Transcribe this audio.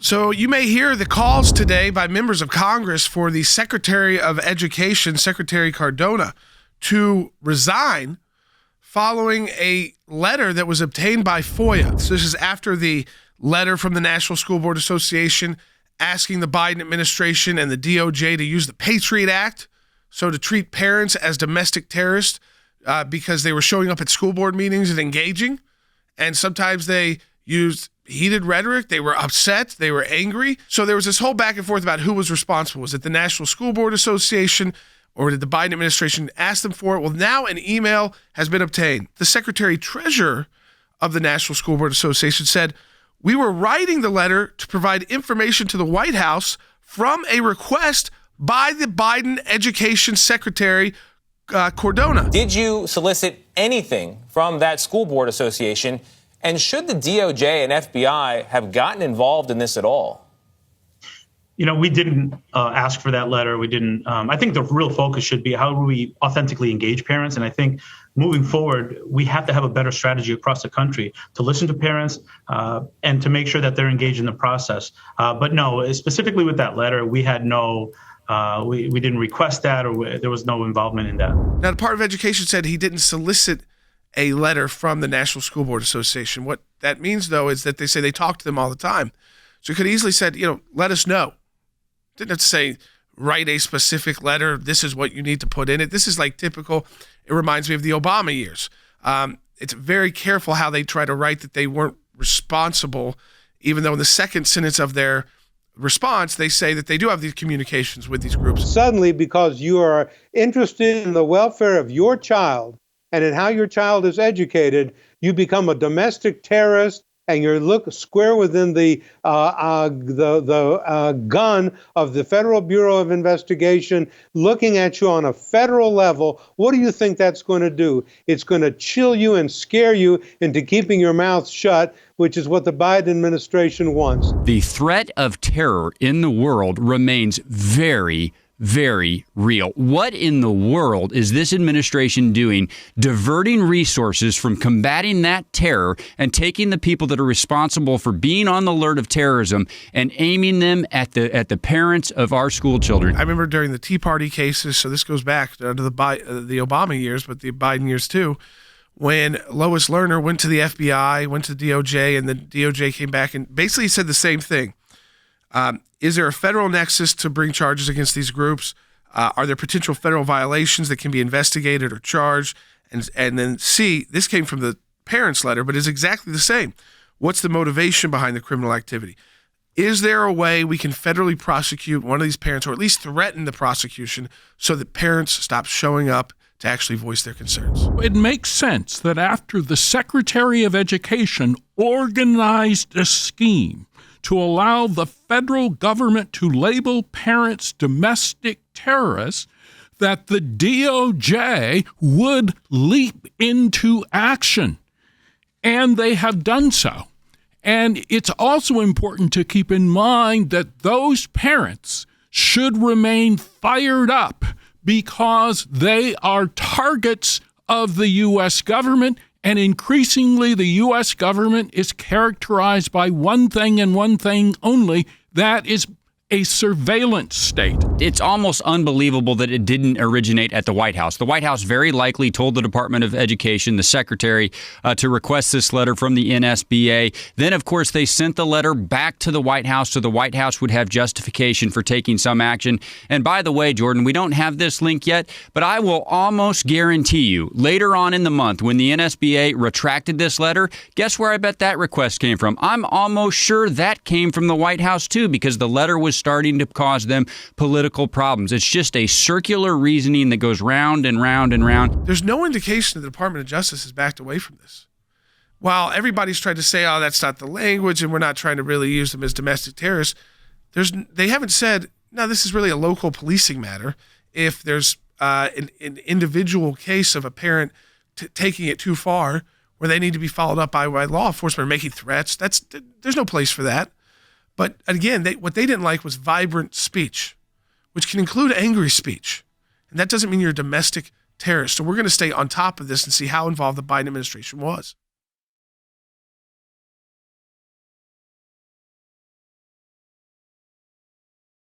So you may hear the calls today by members of Congress for the Secretary of Education, Secretary Cardona, to resign following a letter that was obtained by FOIA. So this is after the letter from the National School Board Association asking the Biden administration and the DOJ to use the Patriot Act, so to treat parents as domestic terrorists because they were showing up at school board meetings and engaging. And sometimes they used heated rhetoric. They were upset. They were angry. So there was this whole back and forth about who was responsible. Was it the National School Board Association, or did the Biden administration ask them for it? Well, now an email has been obtained. The Secretary Treasurer of the National School Board Association said, "We were writing the letter to provide information to the White House from a request by the Biden Education Secretary, Cardona." Did you solicit anything from that school board association? And should the DOJ and FBI have gotten involved in this at all? You know, we didn't ask for that letter. We didn't. I think the real focus should be how do we authentically engage parents? And I think moving forward, we have to have a better strategy across the country to listen to parents and to make sure that they're engaged in the process. But no, specifically with that letter, we had no. We didn't request that, or there was no involvement in that. Now, the Department of Education said he didn't solicit a letter from the National School Board Association. What that means, though, is that they say they talk to them all the time. So he could easily said, let us know. Didn't have to say, write a specific letter. This is what you need to put in it. This is like typical. It reminds me of the Obama years. It's very careful how they try to write that they weren't responsible, even though in the second sentence of their response, they say that they do have these communications with these groups. Suddenly, because you are interested in the welfare of your child and in how your child is educated, you become a domestic terrorist, and you look square within the gun of the Federal Bureau of Investigation, looking at you on a federal level. What do you think that's going to do? It's going to chill you and scare you into keeping your mouth shut, which is what the Biden administration wants. The threat of terror in the world remains very, very real. What in the world is this administration doing, diverting resources from combating that terror and taking the people that are responsible for being on the alert of terrorism and aiming them at the parents of our school children? I remember during the Tea Party cases, so this goes back to the Obama years, but the Biden years too, when Lois Lerner went to the FBI, went to the DOJ, and the DOJ came back and basically said the same thing. Is there a federal nexus to bring charges against these groups? Are there potential federal violations that can be investigated or charged? And then C, this came from the parents' letter, but is exactly the same. What's the motivation behind the criminal activity? Is there a way we can federally prosecute one of these parents, or at least threaten the prosecution, so that parents stop showing up to actually voice their concerns? It makes sense that after the Secretary of Education organized a scheme to allow the federal government to label parents domestic terrorists, that the DOJ would leap into action. And they have done so. And it's also important to keep in mind that those parents should remain fired up because they are targets of the U.S. government. And increasingly, the U.S. government is characterized by one thing and one thing only, that is a surveillance state. It's almost unbelievable that it didn't originate at the White House. The White House very likely told the Department of Education, the secretary, to request this letter from the NSBA. Then, of course, they sent the letter back to the White House so the White House would have justification for taking some action. And by the way, Jordan, we don't have this link yet, but I will almost guarantee you later on in the month when the NSBA retracted this letter, guess where I bet that request came from? I'm almost sure that came from the White House, too, because the letter was starting to cause them political problems. It's just a circular reasoning that goes round and round and round. There's no indication that the Department of Justice has backed away from this. While everybody's tried to say, oh, that's not the language and we're not trying to really use them as domestic terrorists, they haven't said, no, this is really a local policing matter. If there's an individual case of a parent taking it too far where they need to be followed up by law enforcement or making threats, there's no place for that. But again, what they didn't like was vibrant speech, which can include angry speech. And that doesn't mean you're a domestic terrorist. So we're going to stay on top of this and see how involved the Biden administration was.